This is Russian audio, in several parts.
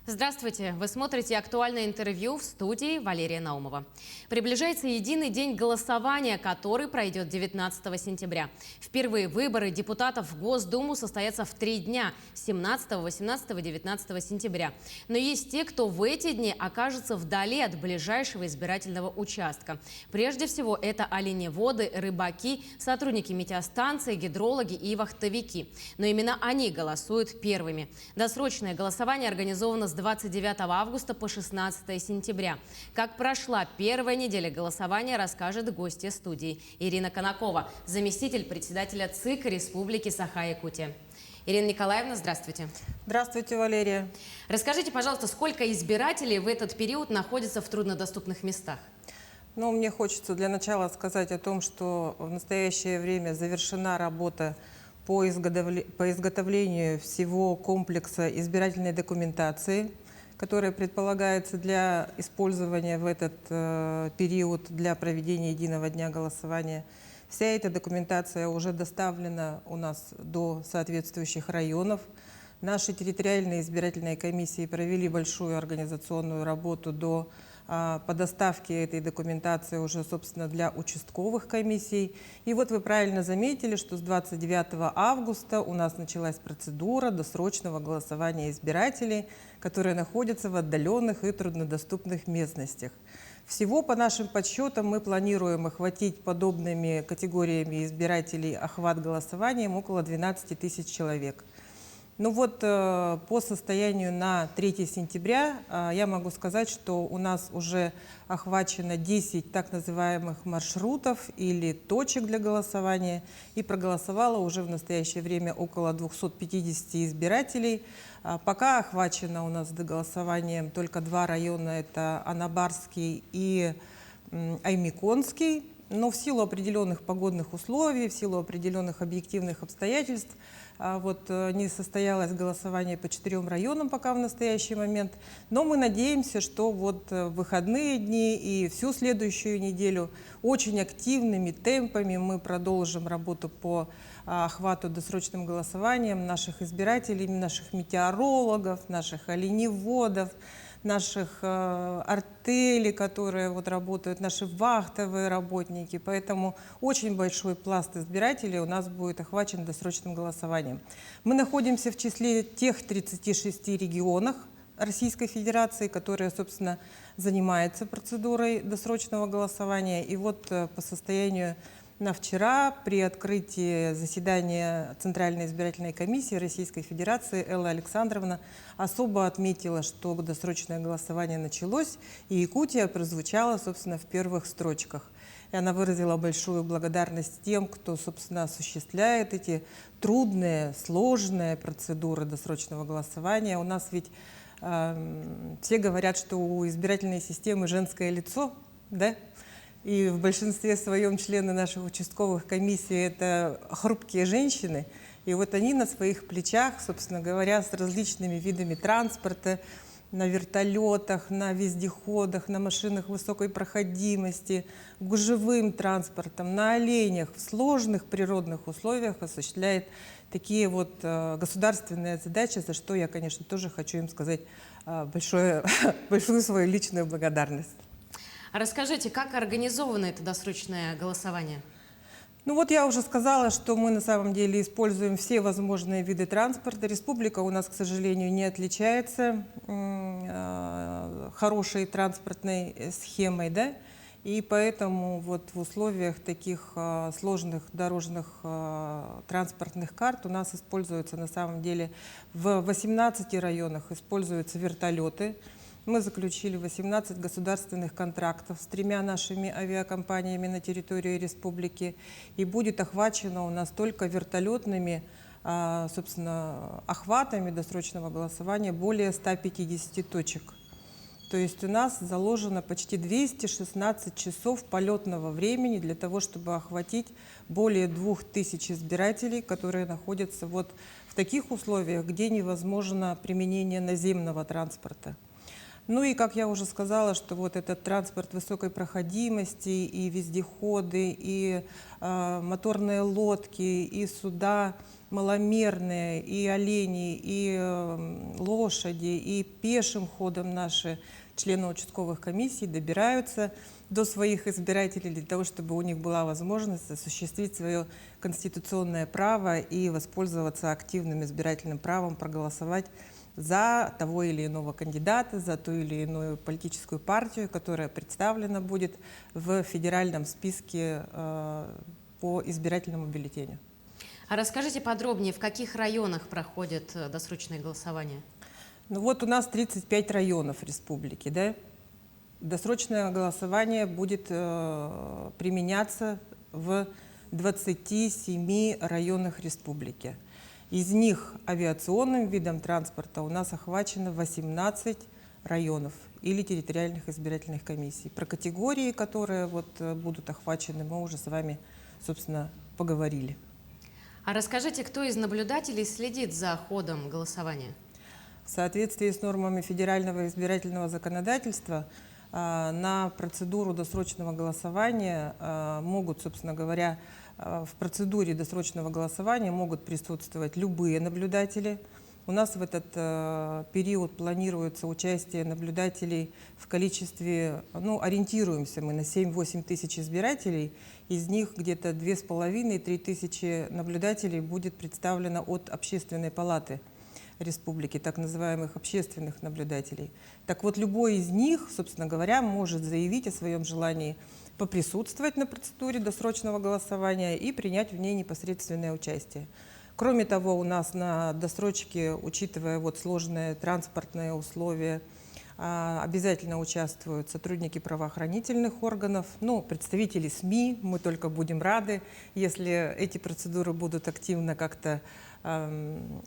Здравствуйте! Вы смотрите актуальное интервью в студии Валерия Наумова. Приближается единый день голосования, который пройдет 19 сентября. Впервые выборы депутатов в Госдуму состоятся в 3 дня – 17, 18, 19 сентября. Но есть те, кто в эти дни окажется вдали от ближайшего избирательного участка. Прежде всего, это оленеводы, рыбаки, сотрудники метеостанции, гидрологи и вахтовики. Но именно они голосуют первыми. Досрочное голосование организовано с 29 августа по 16 сентября. Как прошла первая неделя голосования, расскажет гостья студии Ирина Конакова, заместитель председателя ЦИК Республики Саха-Якутия. Ирина Николаевна, здравствуйте. Здравствуйте, Валерия. Расскажите, пожалуйста, сколько избирателей в этот период находится в труднодоступных местах? Мне хочется для начала сказать о том, что в настоящее время завершена работа по изготовлению всего комплекса избирательной документации, которая предполагается для использования в этот период для проведения единого дня голосования. Вся эта документация уже доставлена у нас до соответствующих районов. Наши территориальные избирательные комиссии провели большую организационную работу по доставке этой документации уже, собственно, для участковых комиссий. И вот вы правильно заметили, что с 29 августа у нас началась процедура досрочного голосования избирателей, которые находятся в отдаленных и труднодоступных местностях. Всего, по нашим подсчетам, мы планируем охватить подобными категориями избирателей охват голосованием около 12 тысяч человек. По состоянию на 3 сентября я могу сказать, что у нас уже охвачено 10 так называемых маршрутов или точек для голосования, и проголосовало уже в настоящее время около 250 избирателей. Пока охвачено у нас до голосования только 2 района, это Анабарский и Аймиконский. Но в силу определенных погодных условий, в силу определенных объективных обстоятельств, не состоялось голосование по 4 районам пока в настоящий момент. Но мы надеемся, что в выходные дни и всю следующую неделю очень активными темпами мы продолжим работу по охвату досрочным голосованием наших избирателей, наших метеорологов, наших оленеводов, наших артелей, которые работают, наши вахтовые работники. Поэтому очень большой пласт избирателей у нас будет охвачен досрочным голосованием. Мы находимся в числе тех 36 регионов Российской Федерации, которые, собственно, занимаются процедурой досрочного голосования. И по состоянию на вчера при открытии заседания Центральной избирательной комиссии Российской Федерации Элла Александровна особо отметила, что досрочное голосование началось, и Якутия прозвучала, собственно, в первых строчках. И она выразила большую благодарность тем, кто, собственно, осуществляет эти трудные, сложные процедуры досрочного голосования. У нас ведь все говорят, что у избирательной системы женское лицо, да? И в большинстве своем члены наших участковых комиссий – это хрупкие женщины. И они на своих плечах, собственно говоря, с различными видами транспорта, на вертолетах, на вездеходах, на машинах высокой проходимости, гужевым транспортом, на оленях, в сложных природных условиях осуществляет такие государственные задачи, за что я, конечно, тоже хочу им сказать большую свою личную благодарность. Расскажите, как организовано это досрочное голосование? Я уже сказала, что мы на самом деле используем все возможные виды транспорта. Республика у нас, к сожалению, не отличается хорошей транспортной схемой, да? И поэтому в условиях таких сложных дорожных транспортных карт у нас используются на самом деле в 18 районах используются вертолеты. Мы заключили 18 государственных контрактов с 3 нашими авиакомпаниями на территории республики. И будет охвачено у нас только вертолетными, собственно, охватами досрочного голосования более 150 точек. То есть у нас заложено почти 216 часов полетного времени для того, чтобы охватить более 2000 избирателей, которые находятся в таких условиях, где невозможно применение наземного транспорта. Ну и, как я уже сказала, что вот этот транспорт высокой проходимости, и вездеходы, и моторные лодки, и суда маломерные, и олени, и лошади, и пешим ходом наши члены участковых комиссий добираются до своих избирателей для того, чтобы у них была возможность осуществить свое конституционное право и воспользоваться активным избирательным правом, проголосовать за того или иного кандидата, за ту или иную политическую партию, которая представлена будет в федеральном списке по избирательному бюллетеню. А расскажите подробнее, в каких районах проходит досрочное голосование? Ну вот у нас 35 районов республики, да? Досрочное голосование будет применяться в 27 районах республики. Из них авиационным видом транспорта у нас охвачено 18 районов или территориальных избирательных комиссий. Про категории, которые будут охвачены, мы уже с вами, собственно, поговорили. А расскажите, кто из наблюдателей следит за ходом голосования? В соответствии с нормами федерального избирательного законодательства на процедуру досрочного голосования могут, собственно говоря, в процедуре досрочного голосования могут присутствовать любые наблюдатели. У нас в этот период планируется участие наблюдателей в количестве, ориентируемся мы на 7-8 тысяч избирателей, из них где-то 2,5-3 тысячи наблюдателей будет представлено от Общественной палаты республики, так называемых общественных наблюдателей. Так вот, любой из них, собственно говоря, может заявить о своем желании поприсутствовать на процедуре досрочного голосования и принять в ней непосредственное участие. Кроме того, у нас на досрочке, учитывая сложные транспортные условия, обязательно участвуют сотрудники правоохранительных органов, представители СМИ. Мы только будем рады, если эти процедуры будут активно как-то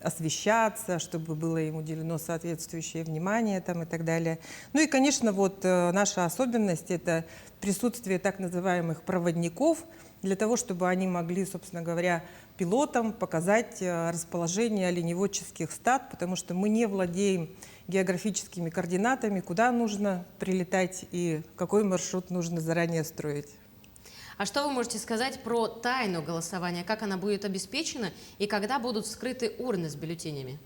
освещаться, чтобы было им уделено соответствующее внимание и так далее. Ну и, конечно, наша особенность – это присутствие так называемых проводников, для того, чтобы они могли, собственно говоря, пилотам показать расположение оленеводческих стад, потому что мы не владеем географическими координатами, куда нужно прилетать и какой маршрут нужно заранее строить. А что вы можете сказать про тайну голосования? Как она будет обеспечена и когда будут вскрыты урны с бюллетенями?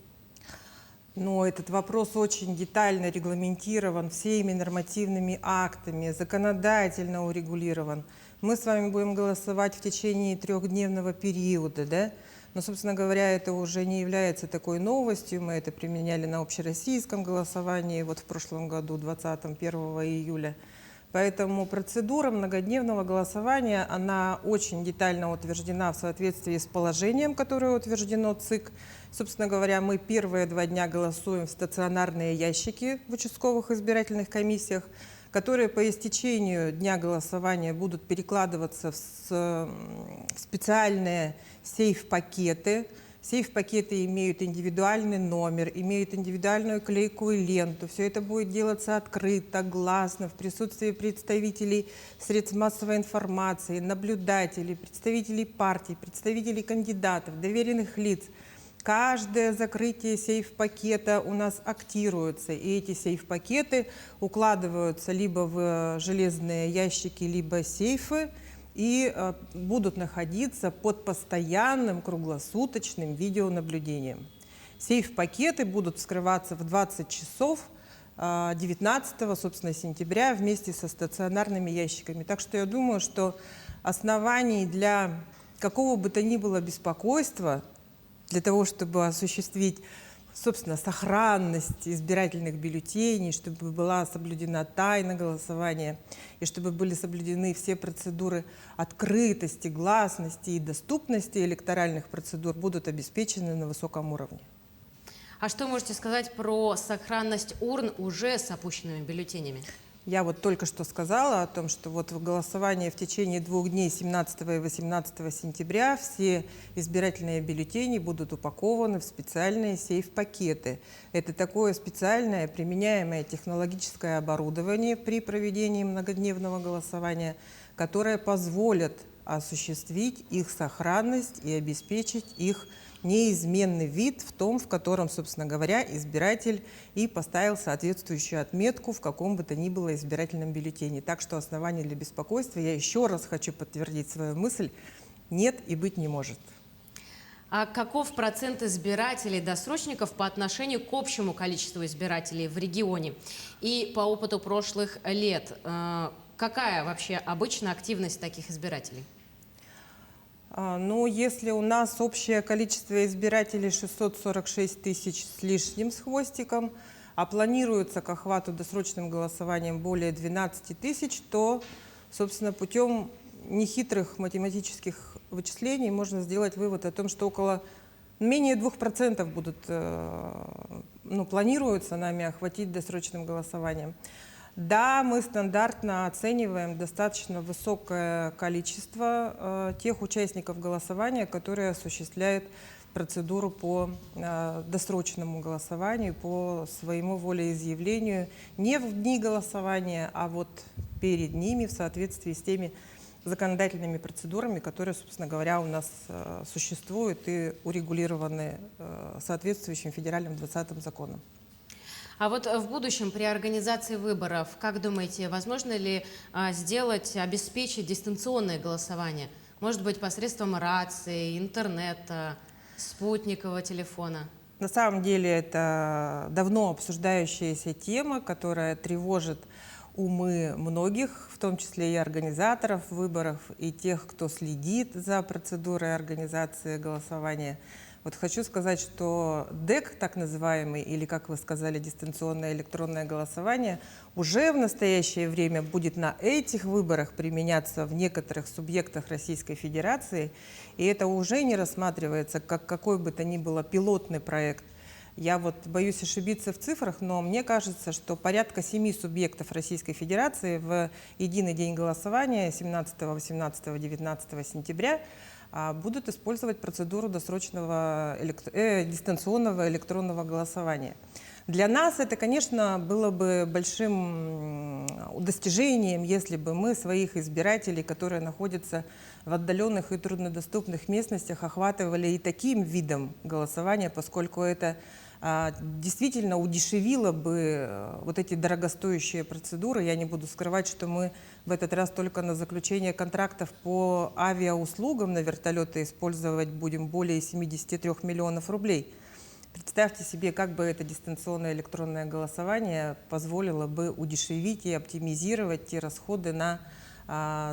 Этот вопрос очень детально регламентирован всеми нормативными актами, законодательно урегулирован. Мы с вами будем голосовать в течение 3-дневного периода, да? Но, собственно говоря, это уже не является такой новостью. Мы это применяли на общероссийском голосовании в прошлом году, 1 июля. Поэтому процедура многодневного голосования, она очень детально утверждена в соответствии с положением, которое утверждено ЦИК. Собственно говоря, мы первые 2 дня голосуем в стационарные ящики в участковых избирательных комиссиях, которые по истечению дня голосования будут перекладываться в специальные сейф-пакеты. Сейф-пакеты имеют индивидуальный номер, имеют индивидуальную клейкую ленту. Все это будет делаться открыто, гласно, в присутствии представителей средств массовой информации, наблюдателей, представителей партий, представителей кандидатов, доверенных лиц. Каждое закрытие сейф-пакета у нас актируется, и эти сейф-пакеты укладываются либо в железные ящики, либо сейфы, и будут находиться под постоянным круглосуточным видеонаблюдением. Сейф-пакеты будут вскрываться в 20 часов 19 собственно, сентября вместе со стационарными ящиками. Так что я думаю, что оснований для какого бы то ни было беспокойства, для того, чтобы осуществить, собственно, сохранность избирательных бюллетеней, чтобы была соблюдена тайна голосования и чтобы были соблюдены все процедуры открытости, гласности и доступности электоральных процедур, будут обеспечены на высоком уровне. А что можете сказать про сохранность урн уже с опущенными бюллетенями? Я только что сказала о том, что в голосовании в течение 2 дней, 17 и 18 сентября, все избирательные бюллетени будут упакованы в специальные сейф-пакеты. Это такое специальное применяемое технологическое оборудование при проведении многодневного голосования, которое позволит осуществить их сохранность и обеспечить их неизменный вид в том, в котором, собственно говоря, избиратель и поставил соответствующую отметку в каком бы то ни было избирательном бюллетене. Так что оснований для беспокойства, я еще раз хочу подтвердить свою мысль, нет и быть не может. А каков процент избирателей-досрочников по отношению к общему количеству избирателей в регионе? И по опыту прошлых лет, какая вообще обычно активность таких избирателей? Ну, если у нас общее количество избирателей 646 тысяч с лишним с хвостиком, а планируется к охвату досрочным голосованием более 12 тысяч, то, собственно, путем нехитрых математических вычислений можно сделать вывод о том, что около менее 2% будут, планируется нами охватить досрочным голосованием. Да, мы стандартно оцениваем достаточно высокое количество тех участников голосования, которые осуществляют процедуру по досрочному голосованию, по своему волеизъявлению не в дни голосования, а вот перед ними в соответствии с теми законодательными процедурами, которые, собственно говоря, у нас существуют и урегулированы соответствующим федеральным 20-м законом. А вот в будущем при организации выборов, как думаете, возможно ли обеспечить дистанционное голосование? Может быть, посредством рации, интернета, спутникового телефона? На самом деле это давно обсуждающаяся тема, которая тревожит умы многих, в том числе и организаторов выборов, и тех, кто следит за процедурой организации голосования. Вот хочу сказать, что ДЭК, так называемый, или, как вы сказали, дистанционное электронное голосование, уже в настоящее время будет на этих выборах применяться в некоторых субъектах Российской Федерации, и это уже не рассматривается как какой бы то ни было пилотный проект. Я вот боюсь ошибиться в цифрах, но мне кажется, что порядка 7 субъектов Российской Федерации в единый день голосования 17, 18, 19 сентября будут использовать процедуру дистанционного электронного голосования. Для нас это, конечно, было бы большим достижением, если бы мы своих избирателей, которые находятся в отдаленных и труднодоступных местностях, охватывали и таким видом голосования, поскольку это действительно удешевило бы вот эти дорогостоящие процедуры. Я не буду скрывать, что мы в этот раз только на заключение контрактов по авиауслугам на вертолеты использовать будем более 73 миллионов рублей. Представьте себе, как бы это дистанционное электронное голосование позволило бы удешевить и оптимизировать те расходы на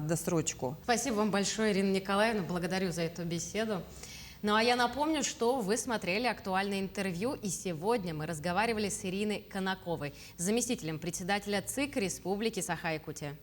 досрочку. Спасибо вам большое, Ирина Николаевна. Благодарю за эту беседу. Ну а я напомню, что вы смотрели актуальное интервью, и сегодня мы разговаривали с Ириной Конаковой, заместителем председателя ЦИК Республики Саха-Якутия.